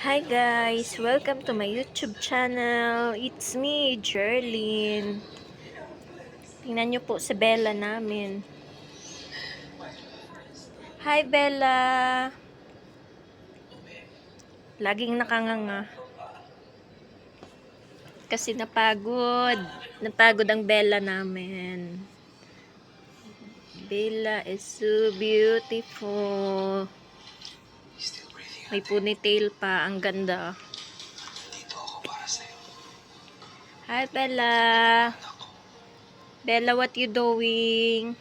Hi guys! Welcome to my YouTube channel. It's me, Jerlyn. Tingnan nyo po si Bella namin. Hi Bella! Laging nakanganga. Kasi napagod. Napagod ang Bella namin. Bella is so beautiful. May ponytail pa. Ang ganda. Hi Bella! Bella, what you doing?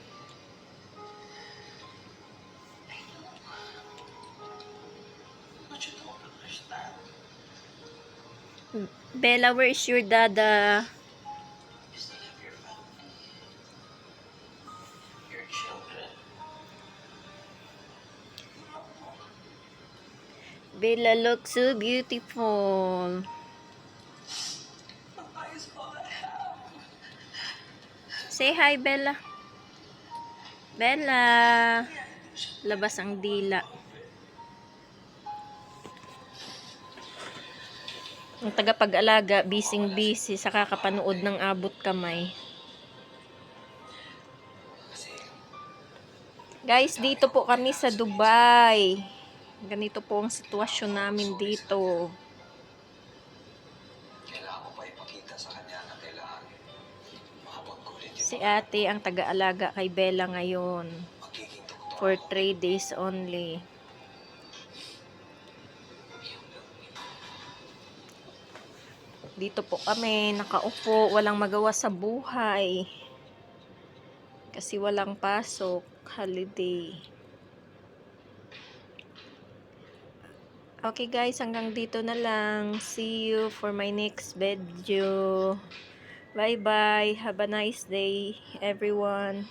Bella, where is your dada? Bella looks so beautiful. Say hi, Bella. Bella. Labas ang dila. Ang tagapag-alaga, busy-busy sa kakapanood ng abot kamay. Guys, dito po kami sa Dubai. Ganito po ang sitwasyon namin dito. Si ate ang taga-alaga kay Bella ngayon. For 3 days only. Dito po kami, nakaupo, walang magawa sa buhay. Kasi walang pasok, holiday. Okay guys, hanggang dito na lang. See you for my next video. Bye bye. Have a nice day, everyone.